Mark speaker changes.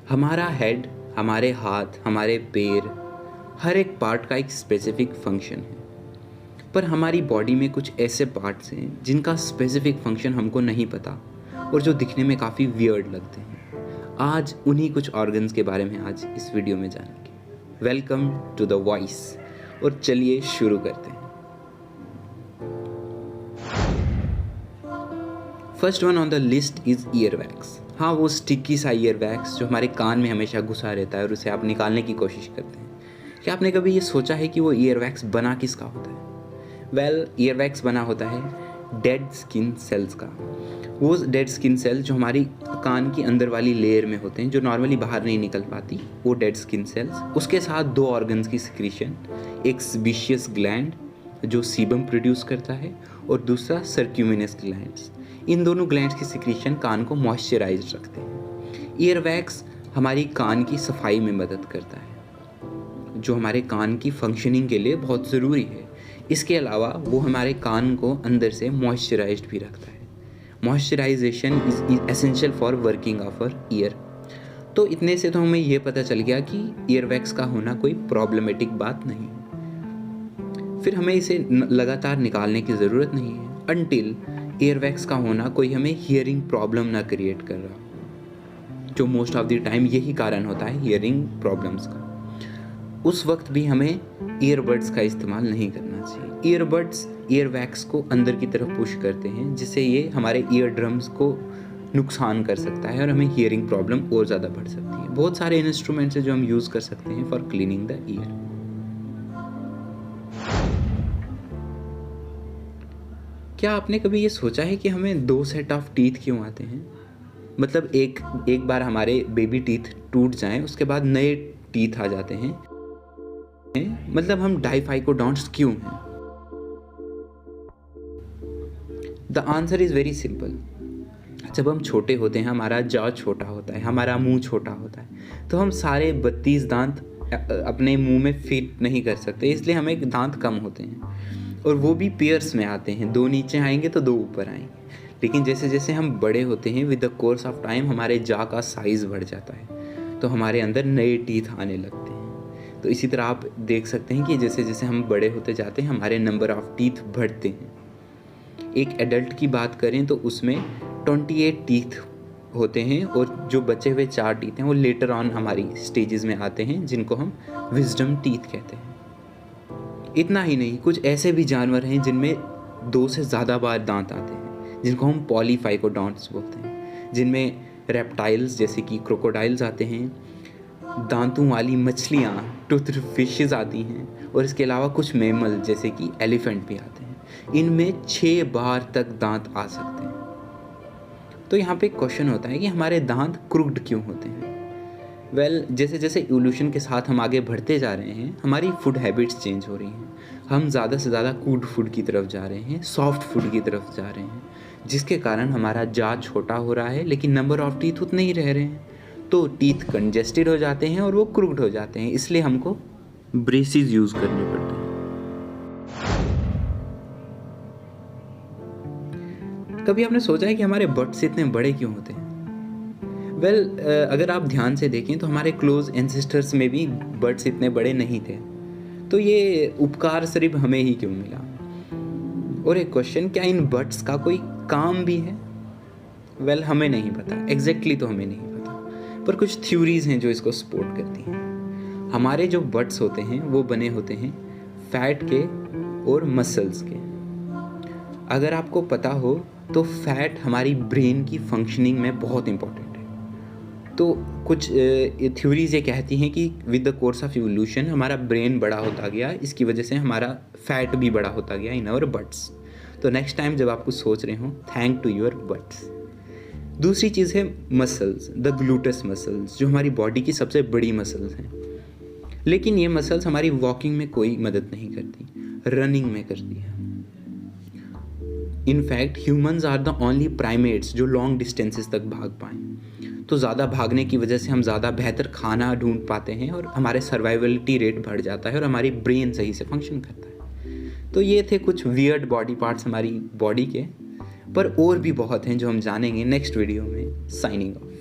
Speaker 1: हमारा हेड, हमारे हाथ, हमारे पैर, हर एक पार्ट का एक स्पेसिफिक फंक्शन है। पर हमारी बॉडी में कुछ ऐसे पार्ट्स हैं जिनका स्पेसिफिक फंक्शन हमको नहीं पता और जो दिखने में काफ़ी वियर्ड लगते हैं। आज उन्हीं कुछ ऑर्गन्स के बारे में आज इस वीडियो में जानेंगे। वेलकम टू द वॉइस, और चलिए शुरू करते हैं। First one on the list is ear wax. हाँ, वो स्टिकी सा ईयर वैक्स जो हमारे कान में हमेशा घुसा रहता है और उसे आप निकालने की कोशिश करते हैं। क्या आपने कभी ये सोचा है कि वो ईयर वैक्स बना किसका होता है? वेल, ईयर वैक्स बना होता है डेड स्किन सेल्स का। वो डेड स्किन सेल जो हमारी कान की अंदर वाली लेयर में होते हैं, जो नॉर्मली बाहर नहीं निकल पाती, वो डेड स्किन सेल्स। उसके साथ दो ऑर्गन्स की सिक्रीशन, एक सेबेशियस ग्लैंड जो सीबम प्रोड्यूस करता है और दूसरा सर्क्यूमिनस ग्लैंड्स। इन दोनों ग्लैंड्स की सिक्रीशन कान को मॉइस्चराइज रखते हैं। ईयर वैक्स हमारी कान की सफाई में मदद करता है, जो हमारे कान की फंक्शनिंग के लिए बहुत ज़रूरी है। इसके अलावा वो हमारे कान को अंदर से मॉइस्चराइज्ड भी रखता है। Moisturization is essential for working of our ear. तो इतने से तो हमें ये पता चल गया कि ईयर वैक्स का होना कोई प्रॉब्लमेटिक बात नहीं है। फिर हमें इसे लगातार निकालने की ज़रूरत नहीं है अनटिल ईयर वैक्स का होना कोई हमें हियरिंग प्रॉब्लम ना क्रिएट कर रहा, जो मोस्ट ऑफ द टाइम यही कारण होता है हियरिंग प्रॉब्लम्स का। उस वक्त भी हमें ईयरबड्स का इस्तेमाल नहीं करना चाहिए। ईयरबड्स ईयर वैक्स को अंदर की तरफ पुश करते हैं, जिससे ये हमारे ईयर ड्रम्स को नुकसान कर सकता है और हमें हियरिंग प्रॉब्लम और ज़्यादा बढ़ सकती है। बहुत सारे इंस्ट्रूमेंट्स हैं जो हम यूज़ कर सकते हैं फॉर क्लीनिंग द ईयर। क्या आपने कभी ये सोचा है कि हमें दो सेट ऑफ टीथ क्यों आते हैं? मतलब एक बार हमारे बेबी टीथ टूट जाएं, उसके बाद नए टीथ आ जाते हैं। मतलब हम डाइफाइकोडोंट्स क्यों हैं? The answer is very simple. जब हम छोटे होते हैं, हमारा जॉ छोटा होता है, हमारा मुंह छोटा होता है, तो हम सारे 32 दांत अपने मुंह में फिट नहीं कर सकते, इसलिए हमें दांत कम होते हैं और वो भी पेयर्स में आते हैं। दो नीचे आएंगे तो दो ऊपर आएंगे। लेकिन जैसे जैसे हम बड़े होते हैं, with the course of time हमारे जॉ का साइज़ बढ़ जाता है, तो हमारे अंदर नए टीथ आने लगते हैं। तो इसी तरह आप देख सकते हैं कि जैसे जैसे हम बड़े होते जाते हैं, हमारे नंबर ऑफ टीथ बढ़ते हैं। एक एडल्ट की बात करें तो उसमें 28 टीथ होते हैं और जो बचे हुए 4 टीथ हैं वो लेटर ऑन हमारी स्टेजेस में आते हैं, जिनको हम विजडम टीथ कहते हैं। इतना ही नहीं, कुछ ऐसे भी जानवर हैं जिनमें 2 से ज़्यादा बार दांत आते हैं, जिनको हम पॉलीफाइकोडोंट्स बोलते हैं। जिनमें रेप्टाइल्स जैसे कि क्रोकोडाइल्स आते हैं, दांतों वाली मछलियाँ टूथ फिशेज आती हैं, और इसके अलावा कुछ मैमल जैसे कि एलिफेंट भी आते हैं। इनमें 6 बार तक दांत आ सकते हैं। तो यहाँ पे क्वेश्चन होता है कि हमारे दांत क्रूक्ड क्यों होते हैं? वेल, जैसे जैसे इवोल्यूशन के साथ हम आगे बढ़ते जा रहे हैं, हमारी फूड हैबिट्स चेंज हो रही हैं। हम ज़्यादा से ज़्यादा कूड फूड की तरफ जा रहे हैं, सॉफ्ट फूड की तरफ जा रहे हैं, जिसके कारण हमारा जॉ छोटा हो रहा है, लेकिन नंबर ऑफ टीथ उतने ही रह रहे हैं। तो टीथ कंजेस्टेड हो जाते हैं और वो क्रूक्ड हो जाते हैं, इसलिए हमको ब्रेसेस यूज़ करने पड़ते हैं। कभी आपने सोचा है कि हमारे बट्स इतने बड़े क्यों होते हैं? वेल, अगर आप ध्यान से देखें तो हमारे क्लोज एंसेस्टर्स में भी बट्स इतने बड़े नहीं थे, तो ये उपकार सिर्फ हमें ही क्यों मिला? और एक क्वेश्चन, क्या इन बट्स का कोई काम भी है? वेल, हमें नहीं पता, एग्जैक्टली तो हमें नहीं पता, पर कुछ थ्योरीज हैं जो इसको सपोर्ट करती हैं। हमारे जो बट्स होते हैं वो बने होते हैं फैट के और मसल्स के। अगर आपको पता हो तो फैट हमारी ब्रेन की फंक्शनिंग में बहुत इंपॉर्टेंट है। तो कुछ थ्योरीज ये कहती हैं कि with the course of evolution हमारा ब्रेन बड़ा होता गया, इसकी वजह से हमारा फैट भी बड़ा होता गया इन आवर बट्स। तो नेक्स्ट टाइम जब आप कुछ सोच रहे हो, थैंक टू योर बट्स। दूसरी चीज़ है मसल्स, द ग्लूटस मसल्स, जो हमारी बॉडी की सबसे बड़ी मसल्स हैं। लेकिन ये मसल्स हमारी वॉकिंग में कोई मदद नहीं करती, रनिंग में करती है। In fact humans are the only primates जो लॉन्ग डिस्टेंसेस तक भाग पाएँ। तो ज़्यादा भागने की वजह से हम ज़्यादा बेहतर खाना ढूंढ पाते हैं और हमारे सर्वाइवलिटी रेट बढ़ जाता है और हमारी ब्रेन सही से फंक्शन करता है। तो ये थे कुछ वियर्ड बॉडी पार्ट्स हमारी बॉडी के, पर और भी बहुत हैं जो हम जानेंगे नेक्स्ट वीडियो में। Signing off.